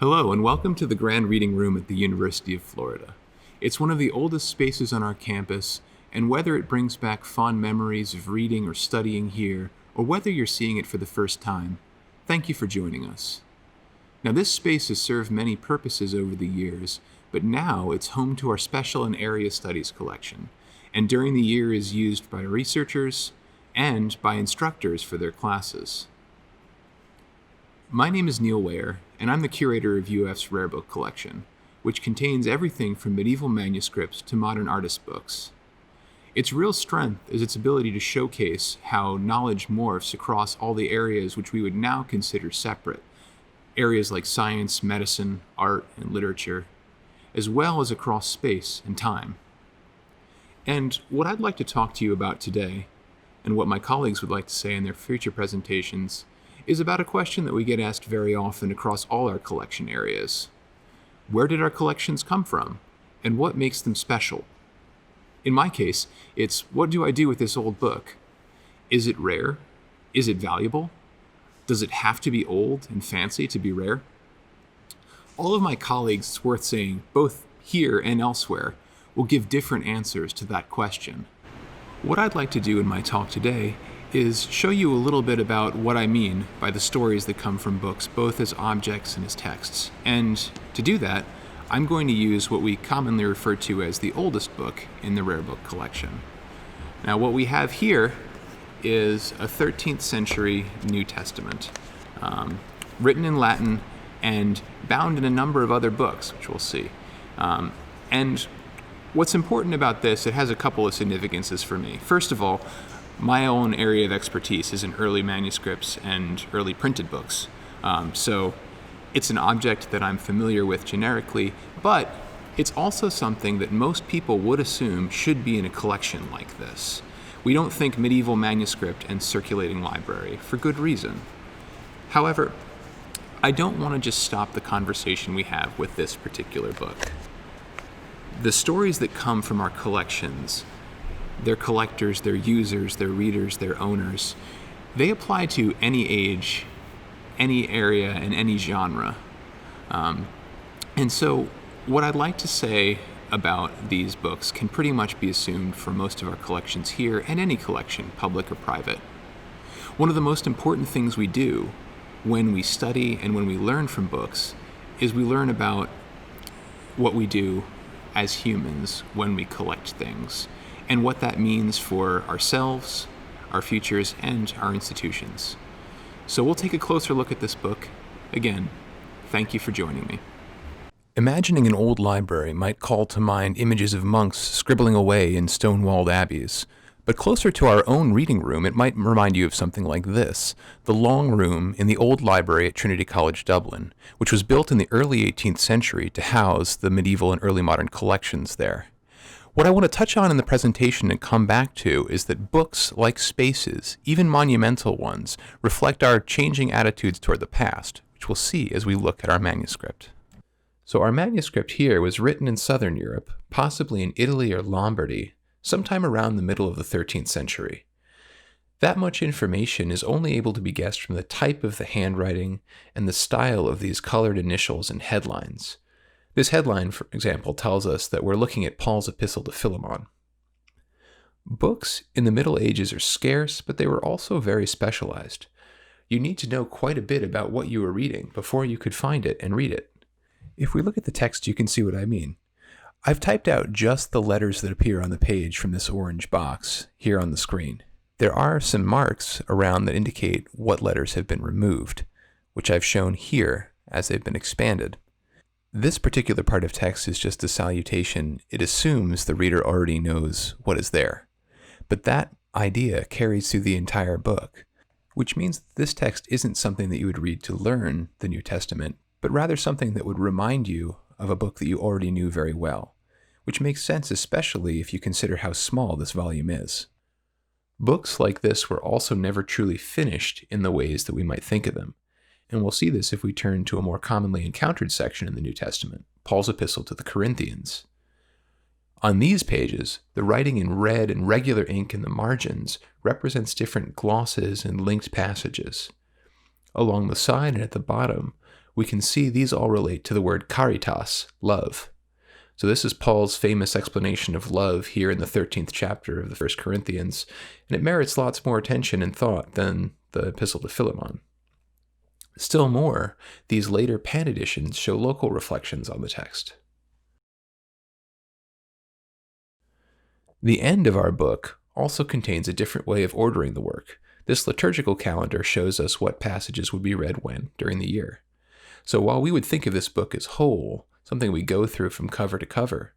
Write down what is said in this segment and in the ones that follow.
Hello, and welcome to the Grand Reading Room at the University of Florida. It's one of the oldest spaces on our campus, and whether it brings back fond memories of reading or studying here, or whether you're seeing it for the first time, thank you for joining us. Now, this space has served many purposes over the years, but now it's home to our Special and Area Studies collection, and during the year is used by researchers and by instructors for their classes. My name is Neil Weijer, and I'm the curator of UF's Rare Book collection, which contains everything from medieval manuscripts to modern artist books. Its real strength is its ability to showcase how knowledge morphs across all the areas which we would now consider separate, areas like science, medicine, art, and literature, as well as across space and time. And what I'd like to talk to you about today, and what my colleagues would like to say in their future presentations, is about a question that we get asked very often across all our collection areas. Where did our collections come from, and what makes them special? In my case, it's what do I do with this old book? Is it rare? Is it valuable? Does it have to be old and fancy to be rare? All of my colleagues, it's worth saying, both here and elsewhere, will give different answers to that question. What I'd like to do in my talk today is show you a little bit about what I mean by the stories that come from books, both as objects and as texts. And to do that, I'm going to use what we commonly refer to as the oldest book in the Rare Book collection. Now, what we have here is a 13th century New Testament, written in Latin and bound in a number of other books, which we'll see. And what's important about this, it has a couple of significances for me. First of all, my own area of expertise is in early manuscripts and early printed books. So it's an object that I'm familiar with generically, but it's also something that most people would assume should be in a collection like this. We don't think medieval manuscript and circulating library, for good reason. However, I don't want to just stop the conversation we have with this particular book. The stories that come from our collections, their collectors, their users, their readers, their owners, they apply to any age, any area, and any genre. And so what I'd like to say about these books can pretty much be assumed for most of our collections here and any collection, public or private. One of the most important things we do when we study and when we learn from books is we learn about what we do as humans when we collect things, and what that means for ourselves, our futures, and our institutions. So we'll take a closer look at this book. Again, thank you for joining me. Imagining an old library might call to mind images of monks scribbling away in stone-walled abbeys, but closer to our own reading room, it might remind you of something like this, the long room in the old library at Trinity College, Dublin, which was built in the early 18th century to house the medieval and early modern collections there. What I want to touch on in the presentation and come back to is that books, like spaces, even monumental ones, reflect our changing attitudes toward the past, which we'll see as we look at our manuscript. So our manuscript here was written in southern Europe, possibly in Italy or Lombardy, sometime around the middle of the 13th century. That much information is only able to be guessed from the type of the handwriting and the style of these colored initials and headlines. This headline, for example, tells us that we're looking at Paul's Epistle to Philemon. Books in the Middle Ages are scarce, but they were also very specialized. You need to know quite a bit about what you were reading before you could find it and read it. If we look at the text, you can see what I mean. I've typed out just the letters that appear on the page from this orange box here on the screen. There are some marks around that indicate what letters have been removed, which I've shown here as they've been expanded. This particular part of text is just a salutation. It assumes the reader already knows what is there. But that idea carries through the entire book, which means that this text isn't something that you would read to learn the New Testament, but rather something that would remind you of a book that you already knew very well, which makes sense especially if you consider how small this volume is. Books like this were also never truly finished in the ways that we might think of them. And we'll see this if we turn to a more commonly encountered section in the New Testament, Paul's Epistle to the Corinthians. On these pages, the writing in red and regular ink in the margins represents different glosses and linked passages. Along the side and at the bottom, we can see these all relate to the word caritas, love. So this is Paul's famous explanation of love here in the 13th chapter of the 1 Corinthians, and it merits lots more attention and thought than the Epistle to Philemon. Still more, these later Pan editions show local reflections on the text. The end of our book also contains a different way of ordering the work. This liturgical calendar shows us what passages would be read when during the year. So while we would think of this book as whole, something we go through from cover to cover,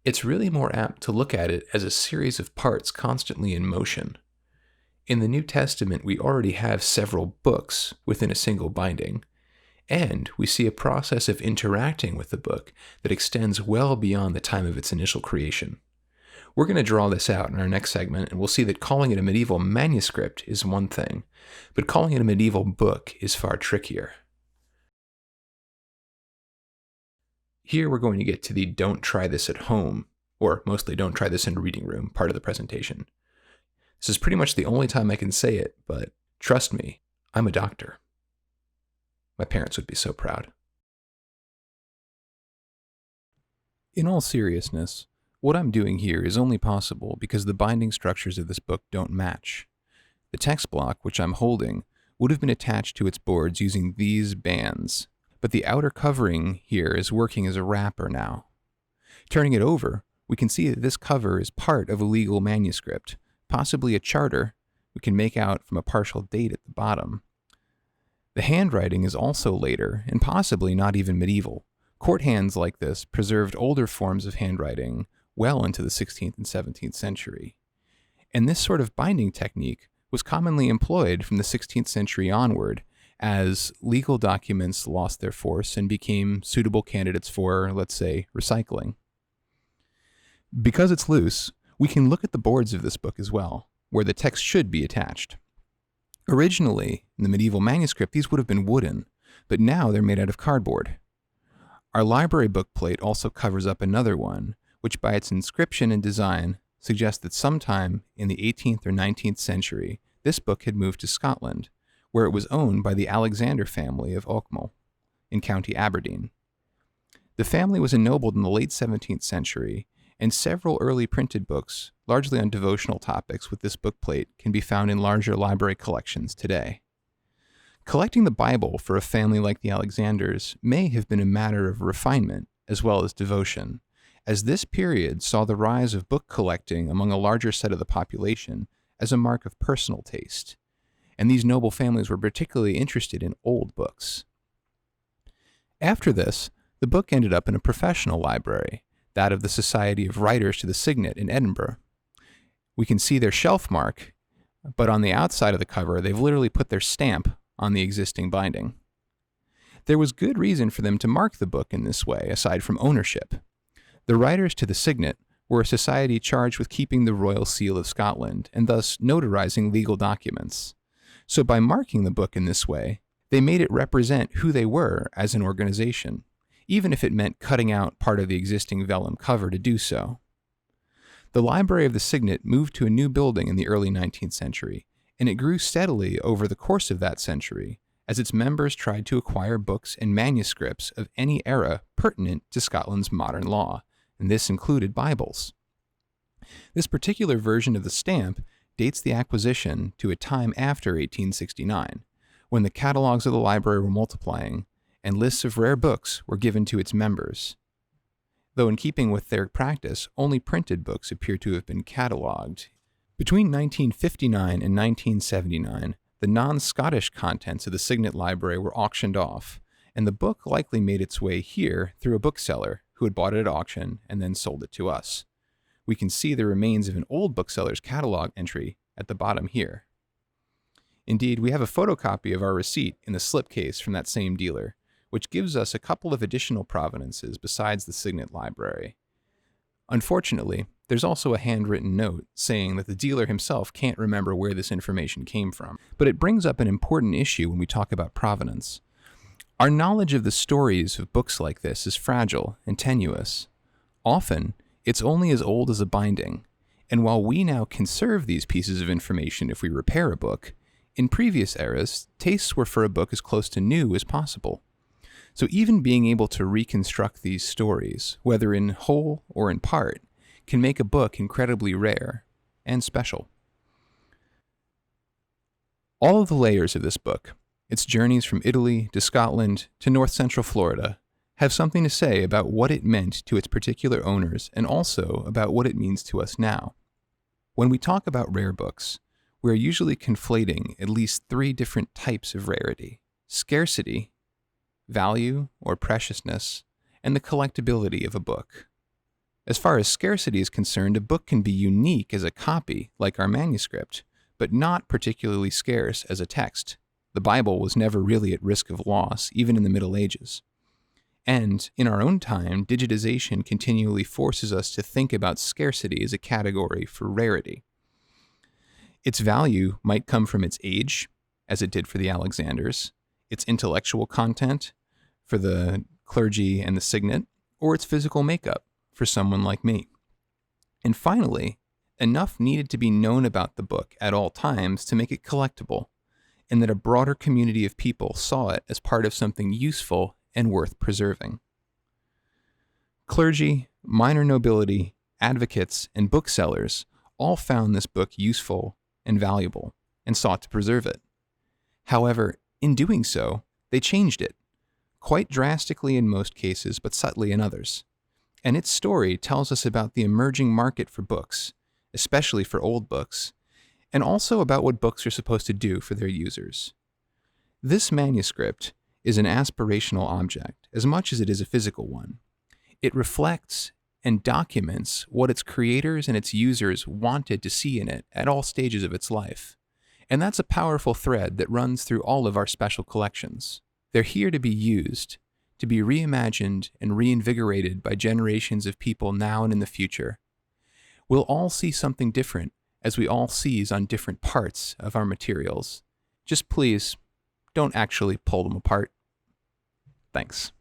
it's really more apt to look at it as a series of parts constantly in motion. In the New Testament, we already have several books within a single binding, and we see a process of interacting with the book that extends well beyond the time of its initial creation. We're going to draw this out in our next segment, and we'll see that calling it a medieval manuscript is one thing, but calling it a medieval book is far trickier. Here we're going to get to the don't try this at home, or mostly don't try this in a reading room, part of the presentation. This is pretty much the only time I can say it, but trust me, I'm a doctor. My parents would be so proud. In all seriousness, what I'm doing here is only possible because the binding structures of this book don't match. The text block, which I'm holding, would have been attached to its boards using these bands, but the outer covering here is working as a wrapper now. Turning it over, we can see that this cover is part of a legal manuscript, possibly a charter we can make out from a partial date at the bottom. The handwriting is also later, and possibly not even medieval. Court hands like this preserved older forms of handwriting well into the 16th and 17th century. And this sort of binding technique was commonly employed from the 16th century onward as legal documents lost their force and became suitable candidates for, let's say, recycling. Because it's loose, we can look at the boards of this book as well, where the text should be attached. Originally, in the medieval manuscript, these would have been wooden, but now they're made out of cardboard. Our library book plate also covers up another one, which by its inscription and design suggests that sometime in the 18th or 19th century, this book had moved to Scotland, where it was owned by the Alexander family of Ochmal in County Aberdeen. The family was ennobled in the late 17th century, and several early printed books, largely on devotional topics with this book plate, can be found in larger library collections today. Collecting the Bible for a family like the Alexanders may have been a matter of refinement as well as devotion, as this period saw the rise of book collecting among a larger set of the population as a mark of personal taste, and these noble families were particularly interested in old books. After this, the book ended up in a professional library, that of the Society of Writers to the Signet in Edinburgh. We can see their shelf mark, but on the outside of the cover, they've literally put their stamp on the existing binding. There was good reason for them to mark the book in this way, aside from ownership. The Writers to the Signet were a society charged with keeping the royal seal of Scotland, and thus notarizing legal documents. So by marking the book in this way, they made it represent who they were as an organization, even if it meant cutting out part of the existing vellum cover to do so. The Library of the Signet moved to a new building in the early 19th century, and it grew steadily over the course of that century as its members tried to acquire books and manuscripts of any era pertinent to Scotland's modern law, and this included Bibles. This particular version of the stamp dates the acquisition to a time after 1869, when the catalogs of the library were multiplying and lists of rare books were given to its members. Though in keeping with their practice, only printed books appear to have been catalogued. Between 1959 and 1979, the non-Scottish contents of the Signet Library were auctioned off, and the book likely made its way here through a bookseller who had bought it at auction and then sold it to us. We can see the remains of an old bookseller's catalog entry at the bottom here. Indeed, we have a photocopy of our receipt in the slipcase from that same dealer, which gives us a couple of additional provenances besides the Signet Library. Unfortunately, there's also a handwritten note saying that the dealer himself can't remember where this information came from, but it brings up an important issue when we talk about provenance. Our knowledge of the stories of books like this is fragile and tenuous. Often, it's only as old as a binding, and while we now conserve these pieces of information if we repair a book, in previous eras, tastes were for a book as close to new as possible. So even being able to reconstruct these stories, whether in whole or in part, can make a book incredibly rare and special. All of the layers of this book, its journeys from Italy to Scotland to north central Florida, have something to say about what it meant to its particular owners and also about what it means to us now. When we talk about rare books, we're usually conflating at least three different types of rarity: scarcity, value or preciousness, and the collectability of a book. As far as scarcity is concerned, a book can be unique as a copy, like our manuscript, but not particularly scarce as a text. The Bible was never really at risk of loss, even in the Middle Ages. And, in our own time, digitization continually forces us to think about scarcity as a category for rarity. Its value might come from its age, as it did for the Alexanders, its intellectual content, for the clergy and the signet, or its physical makeup, for someone like me. And finally, enough needed to be known about the book at all times to make it collectible, and that a broader community of people saw it as part of something useful and worth preserving. Clergy, minor nobility, advocates, and booksellers all found this book useful and valuable and sought to preserve it. However, in doing so, they changed it, quite drastically in most cases, but subtly in others. And its story tells us about the emerging market for books, especially for old books, and also about what books are supposed to do for their users. This manuscript is an aspirational object as much as it is a physical one. It reflects and documents what its creators and its users wanted to see in it at all stages of its life. And that's a powerful thread that runs through all of our special collections. They're here to be used, to be reimagined and reinvigorated by generations of people now and in the future. We'll all see something different as we all seize on different parts of our materials. Just please, don't actually pull them apart. Thanks.